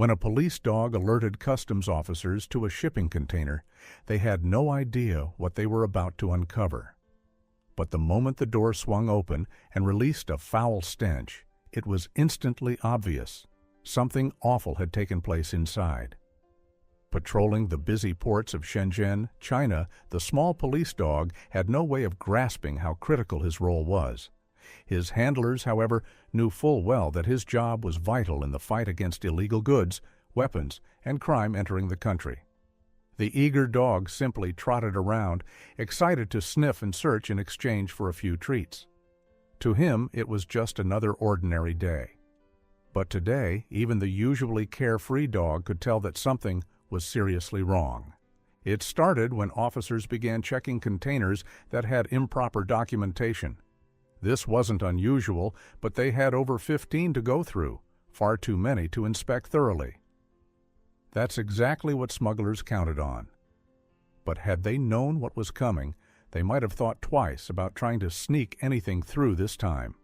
When a police dog alerted customs officers to a shipping container, they had no idea what they were about to uncover. But the moment the door swung open and released a foul stench, it was instantly obvious. Something awful had taken place inside. Patrolling the busy ports of Shenzhen, China, the small police dog had no way of grasping how critical his role was. His handlers, however, knew full well that his job was vital in the fight against illegal goods, weapons, and crime entering the country. The eager dog simply trotted around, excited to sniff and search in exchange for a few treats. To him, it was just another ordinary day. But today, even the usually carefree dog could tell that something was seriously wrong. It started when officers began checking containers that had improper documentation. This wasn't unusual, but they had over 15 to go through, far too many to inspect thoroughly. That's exactly what smugglers counted on. But had they known what was coming, they might have thought twice about trying to sneak anything through this time.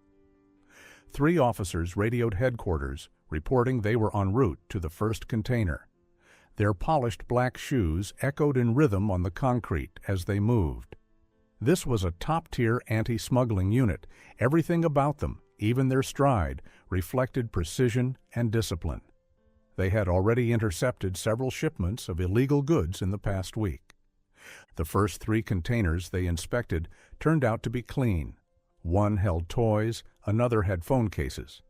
3 officers radioed headquarters, reporting they were en route to the first container. Their polished black shoes echoed in rhythm on the concrete as they moved. This was a top-tier anti-smuggling unit. Everything about them, even their stride, reflected precision and discipline. They had already intercepted several shipments of illegal goods in the past week. The first 3 containers they inspected turned out to be clean. One held toys, another had phone cases.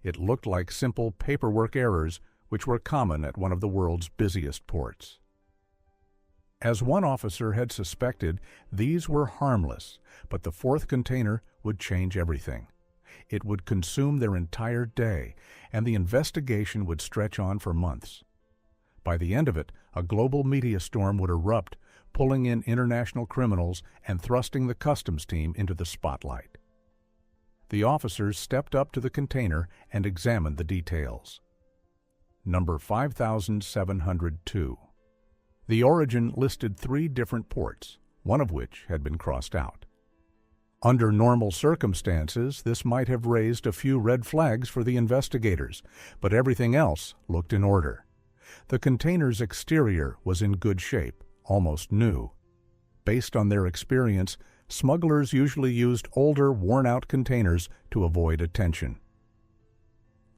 It looked like simple paperwork errors, which were common at one of the world's busiest ports. As one officer had suspected, these were harmless, but the 4th container would change everything. It would consume their entire day, and the investigation would stretch on for months. By the end of it, a global media storm would erupt, pulling in international criminals and thrusting the customs team into the spotlight. The officers stepped up to the container and examined the details. Number 5702. The origin listed 3 different ports, one of which had been crossed out. Under normal circumstances, this might have raised a few red flags for the investigators, but everything else looked in order. The container's exterior was in good shape, almost new. Based on their experience, smugglers usually used older, worn-out containers to avoid attention.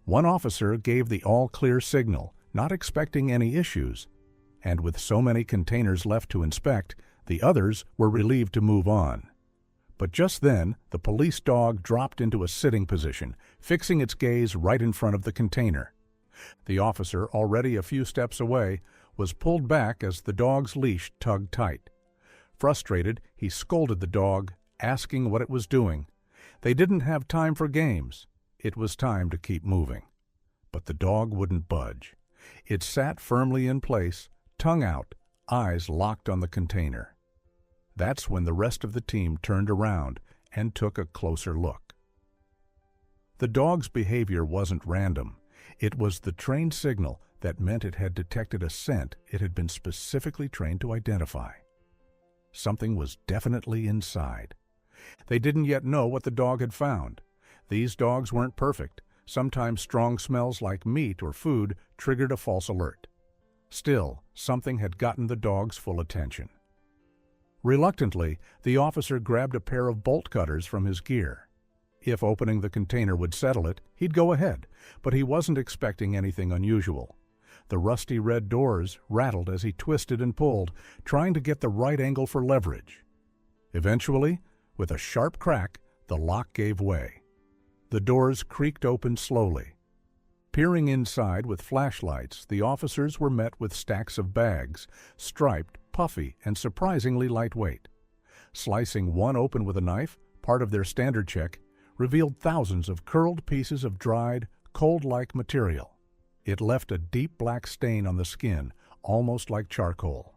One officer gave the all-clear signal, not expecting any issues, and with so many containers left to inspect, the others were relieved to move on. But just then, the police dog dropped into a sitting position, fixing its gaze right in front of the container. The officer, already a few steps away, was pulled back as the dog's leash tugged tight. Frustrated, he scolded the dog, asking what it was doing. They didn't have time for games. It was time to keep moving. But the dog wouldn't budge. It sat firmly in place, tongue out, eyes locked on the container. That's when the rest of the team turned around and took a closer look. The dog's behavior wasn't random. It was the trained signal that meant it had detected a scent it had been specifically trained to identify. Something was definitely inside. They didn't yet know what the dog had found. These dogs weren't perfect. Sometimes strong smells like meat or food triggered a false alert. Still, something had gotten the dog's full attention. Reluctantly, the officer grabbed a pair of bolt cutters from his gear. If opening the container would settle it, he'd go ahead, but he wasn't expecting anything unusual. The rusty red doors rattled as he twisted and pulled, trying to get the right angle for leverage. Eventually, with a sharp crack, the lock gave way. The doors creaked open slowly. Peering inside with flashlights, the officers were met with stacks of bags, striped, puffy, and surprisingly lightweight. Slicing one open with a knife, part of their standard check, revealed thousands of curled pieces of dried, cold-like material. It left a deep black stain on the skin, almost like charcoal.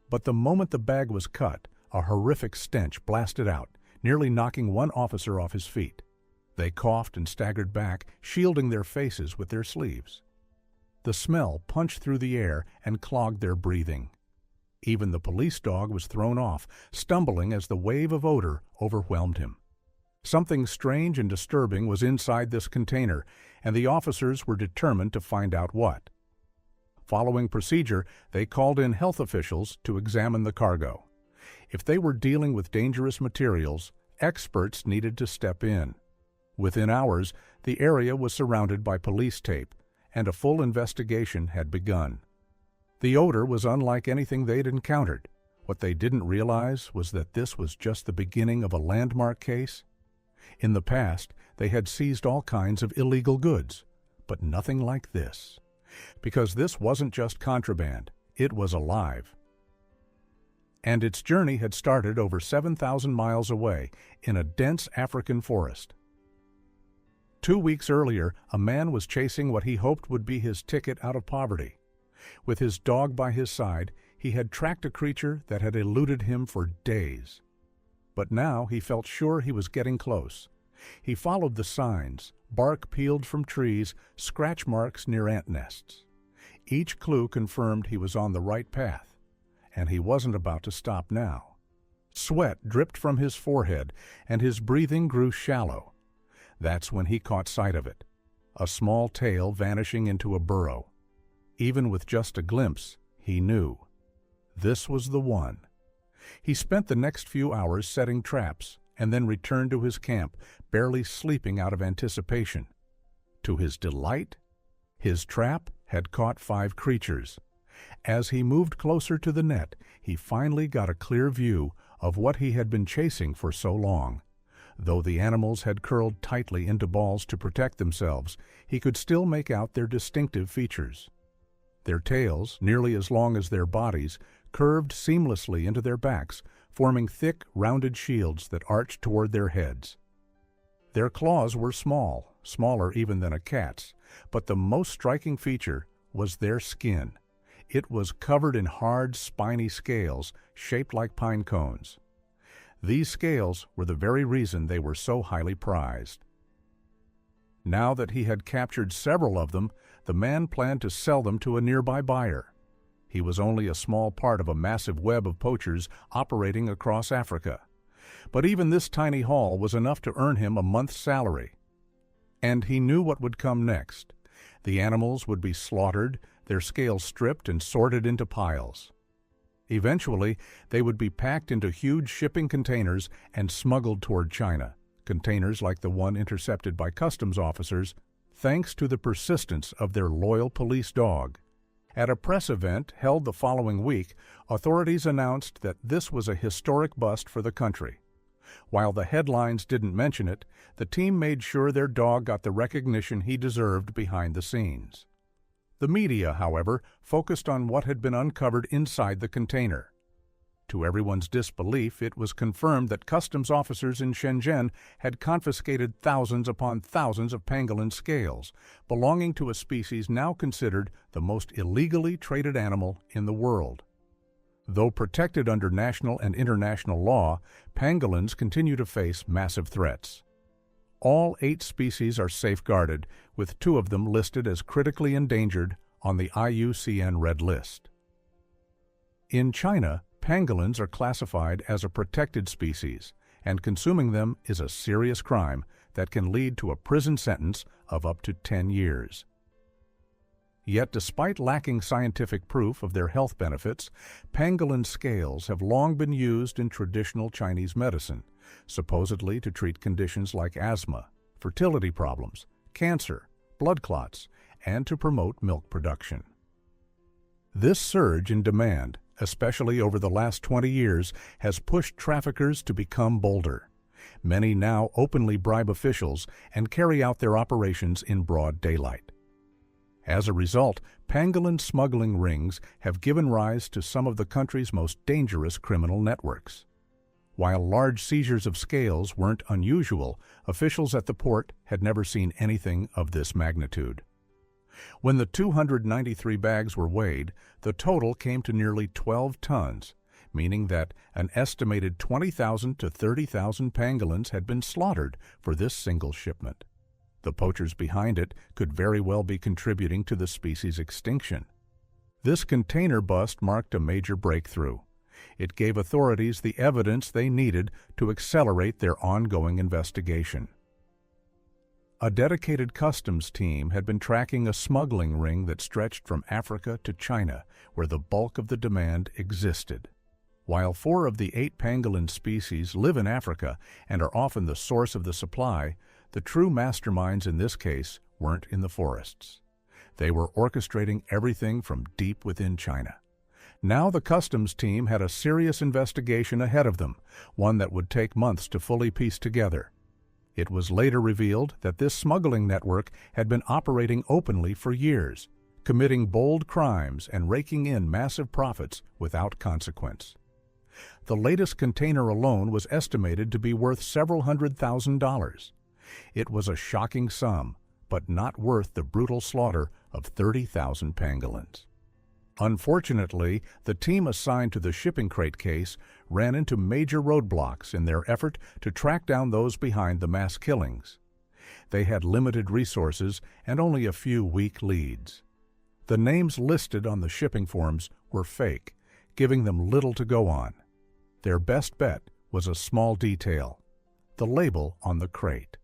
But the moment the bag was cut, a horrific stench blasted out, nearly knocking one officer off his feet. They coughed and staggered back, shielding their faces with their sleeves. The smell punched through the air and clogged their breathing. Even the police dog was thrown off, stumbling as the wave of odor overwhelmed him. Something strange and disturbing was inside this container, and the officers were determined to find out what. Following procedure, they called in health officials to examine the cargo. If they were dealing with dangerous materials, experts needed to step in. Within hours, the area was surrounded by police tape, and a full investigation had begun. The odor was unlike anything they'd encountered. What they didn't realize was that this was just the beginning of a landmark case. In the past, they had seized all kinds of illegal goods, but nothing like this. Because this wasn't just contraband, it was alive. And its journey had started over 7,000 miles away in a dense African forest. 2 weeks earlier, a man was chasing what he hoped would be his ticket out of poverty. With his dog by his side, he had tracked a creature that had eluded him for days. But now he felt sure he was getting close. He followed the signs, bark peeled from trees, scratch marks near ant nests. Each clue confirmed he was on the right path, and he wasn't about to stop now. Sweat dripped from his forehead, and his breathing grew shallow. That's when he caught sight of it, a small tail vanishing into a burrow. Even with just a glimpse, he knew. This was the one. He spent the next few hours setting traps, and then returned to his camp, barely sleeping out of anticipation. To his delight, his trap had caught 5 creatures. As he moved closer to the net, he finally got a clear view of what he had been chasing for so long. Though the animals had curled tightly into balls to protect themselves, he could still make out their distinctive features. Their tails, nearly as long as their bodies, curved seamlessly into their backs, forming thick, rounded shields that arched toward their heads. Their claws were small, smaller even than a cat's, but the most striking feature was their skin. It was covered in hard, spiny scales shaped like pine cones. These scales were the very reason they were so highly prized. Now that he had captured several of them, the man planned to sell them to a nearby buyer. He was only a small part of a massive web of poachers operating across Africa. But even this tiny haul was enough to earn him a month's salary. And he knew what would come next. The animals would be slaughtered, their scales stripped and sorted into piles. Eventually, they would be packed into huge shipping containers and smuggled toward China, containers like the one intercepted by customs officers, thanks to the persistence of their loyal police dog. At a press event held the following week, authorities announced that this was a historic bust for the country. While the headlines didn't mention it, the team made sure their dog got the recognition he deserved behind the scenes. The media, however, focused on what had been uncovered inside the container. To everyone's disbelief, it was confirmed that customs officers in Shenzhen had confiscated thousands upon thousands of pangolin scales, belonging to a species now considered the most illegally traded animal in the world. Though protected under national and international law, pangolins continue to face massive threats. All 8 species are safeguarded, with 2 of them listed as critically endangered on the IUCN Red List. In China, pangolins are classified as a protected species, and consuming them is a serious crime that can lead to a prison sentence of up to 10 years. Yet, despite lacking scientific proof of their health benefits, pangolin scales have long been used in traditional Chinese medicine, supposedly to treat conditions like asthma, fertility problems, cancer, blood clots, and to promote milk production. This surge in demand, especially over the last 20 years, has pushed traffickers to become bolder. Many now openly bribe officials and carry out their operations in broad daylight. As a result, pangolin smuggling rings have given rise to some of the country's most dangerous criminal networks. While large seizures of scales weren't unusual, officials at the port had never seen anything of this magnitude. When the 293 bags were weighed, the total came to nearly 12 tons, meaning that an estimated 20,000 to 30,000 pangolins had been slaughtered for this single shipment. The poachers behind it could very well be contributing to the species' extinction. This container bust marked a major breakthrough. It gave authorities the evidence they needed to accelerate their ongoing investigation. A dedicated customs team had been tracking a smuggling ring that stretched from Africa to China, where the bulk of the demand existed. While 4 of the 8 pangolin species live in Africa and are often the source of the supply, the true masterminds in this case weren't in the forests. They were orchestrating everything from deep within China. Now the customs team had a serious investigation ahead of them, one that would take months to fully piece together. It was later revealed that this smuggling network had been operating openly for years, committing bold crimes and raking in massive profits without consequence. The latest container alone was estimated to be worth several $100,000. It was a shocking sum, but not worth the brutal slaughter of 30,000 pangolins. Unfortunately, the team assigned to the shipping crate case ran into major roadblocks in their effort to track down those behind the mass killings. They had limited resources and only a few weak leads. The names listed on the shipping forms were fake, giving them little to go on. Their best bet was a small detail: the label on the crate.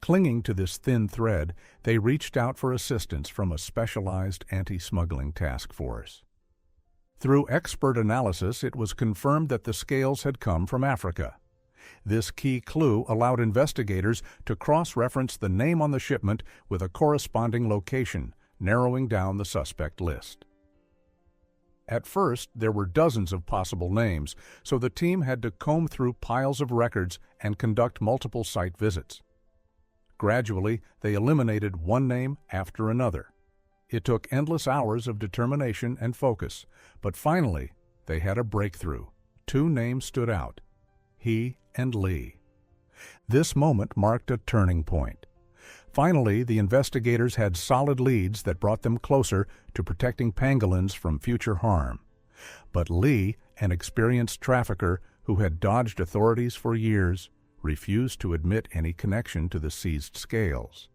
Clinging to this thin thread, they reached out for assistance from a specialized anti-smuggling task force. Through expert analysis, it was confirmed that the scales had come from Africa. This key clue allowed investigators to cross-reference the name on the shipment with a corresponding location, narrowing down the suspect list. At first, there were dozens of possible names, so the team had to comb through piles of records and conduct multiple site visits. Gradually, they eliminated one name after another. It took endless hours of determination and focus, but finally, they had a breakthrough. 2 names stood out: he and Lee. This moment marked a turning point. Finally, the investigators had solid leads that brought them closer to protecting pangolins from future harm. But Lee, an experienced trafficker who had dodged authorities for years, refused to admit any connection to the seized scales.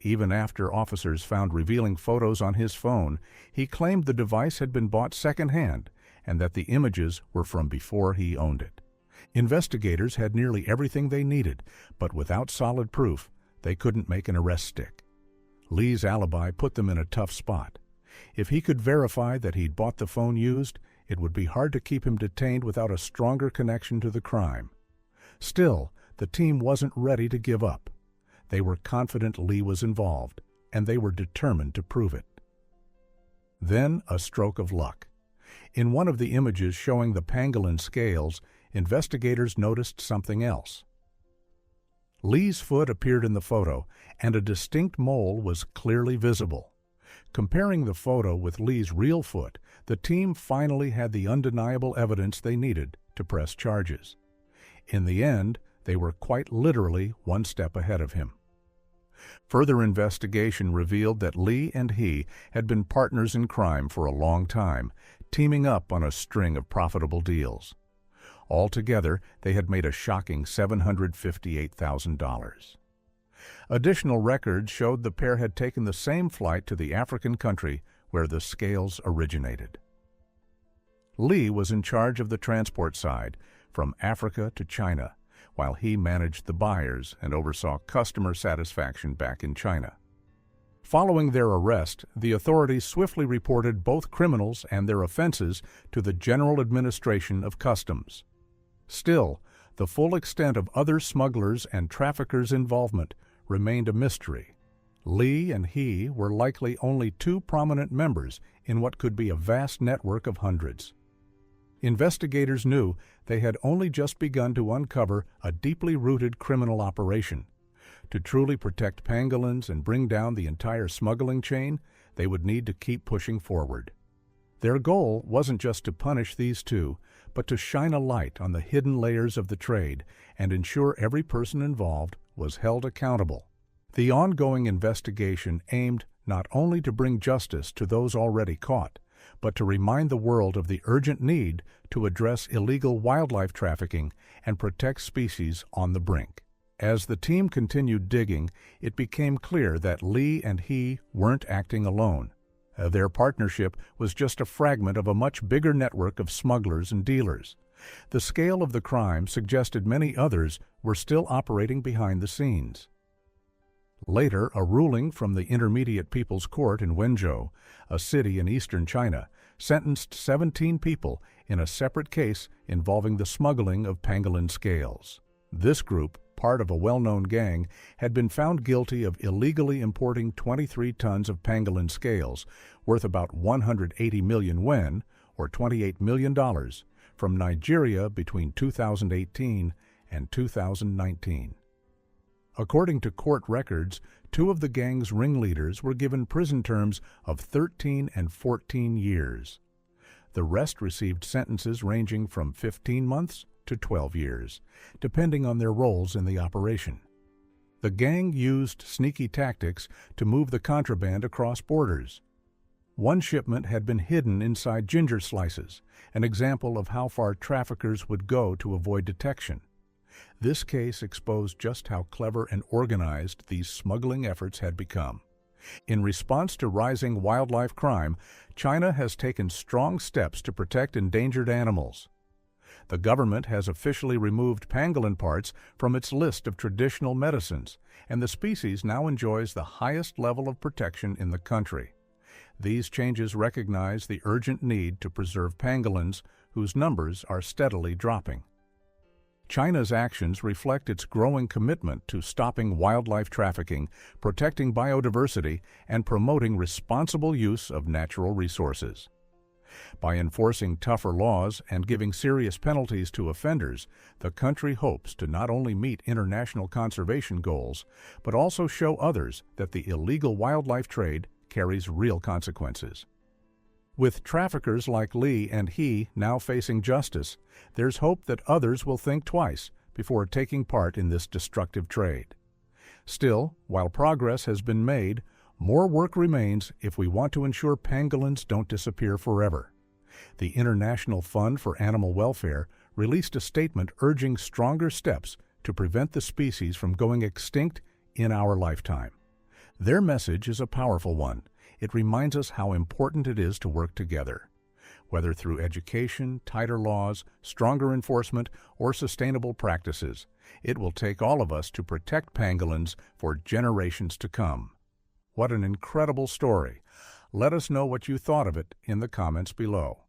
Even after officers found revealing photos on his phone, he claimed the device had been bought secondhand and that the images were from before he owned it. Investigators had nearly everything they needed, but without solid proof, they couldn't make an arrest stick. Lee's alibi put them in a tough spot. If he could verify that he'd bought the phone used, it would be hard to keep him detained without a stronger connection to the crime. Still, the team wasn't ready to give up. They were confident Lee was involved, and they were determined to prove it. Then a stroke of luck. In one of the images showing the pangolin scales, investigators noticed something else. Lee's foot appeared in the photo, and a distinct mole was clearly visible. Comparing the photo with Lee's real foot, the team finally had the undeniable evidence they needed to press charges. In the end, they were quite literally one step ahead of him. Further investigation revealed that Lee and he had been partners in crime for a long time, teaming up on a string of profitable deals. Altogether, they had made a shocking $758,000. Additional records showed the pair had taken the same flight to the African country where the scales originated. Lee was in charge of the transport side, from Africa to China, while he managed the buyers and oversaw customer satisfaction back in China. Following their arrest, the authorities swiftly reported both criminals and their offenses to the General Administration of Customs. Still, the full extent of other smugglers' and traffickers' involvement remained a mystery. Lee and he were likely only 2 prominent members in what could be a vast network of hundreds. Investigators knew they had only just begun to uncover a deeply rooted criminal operation. To truly protect pangolins and bring down the entire smuggling chain, they would need to keep pushing forward. Their goal wasn't just to punish these 2, but to shine a light on the hidden layers of the trade and ensure every person involved was held accountable. The ongoing investigation aimed not only to bring justice to those already caught, but to remind the world of the urgent need to address illegal wildlife trafficking and protect species on the brink. As the team continued digging, it became clear that Lee and he weren't acting alone. Their partnership was just a fragment of a much bigger network of smugglers and dealers. The scale of the crime suggested many others were still operating behind the scenes. Later, a ruling from the Intermediate People's Court in Wenzhou, a city in eastern China, sentenced 17 people in a separate case involving the smuggling of pangolin scales. This group, part of a well-known gang, had been found guilty of illegally importing 23 tons of pangolin scales, worth about 180 million yuan, or $28 million, from Nigeria between 2018 and 2019. According to court records, 2 of the gang's ringleaders were given prison terms of 13 and 14 years. The rest received sentences ranging from 15 months to 12 years, depending on their roles in the operation. The gang used sneaky tactics to move the contraband across borders. One shipment had been hidden inside ginger slices, an example of how far traffickers would go to avoid detection. This case exposed just how clever and organized these smuggling efforts had become. In response to rising wildlife crime, China has taken strong steps to protect endangered animals. The government has officially removed pangolin parts from its list of traditional medicines, and the species now enjoys the highest level of protection in the country. These changes recognize the urgent need to preserve pangolins, whose numbers are steadily dropping. China's actions reflect its growing commitment to stopping wildlife trafficking, protecting biodiversity, and promoting responsible use of natural resources. By enforcing tougher laws and giving serious penalties to offenders, the country hopes to not only meet international conservation goals, but also show others that the illegal wildlife trade carries real consequences. With traffickers like Li and He now facing justice, there's hope that others will think twice before taking part in this destructive trade. Still, while progress has been made, more work remains if we want to ensure pangolins don't disappear forever. The International Fund for Animal Welfare released a statement urging stronger steps to prevent the species from going extinct in our lifetime. Their message is a powerful one. It reminds us how important it is to work together. Whether through education, tighter laws, stronger enforcement, or sustainable practices, it will take all of us to protect pangolins for generations to come. What an incredible story! Let us know what you thought of it in the comments below.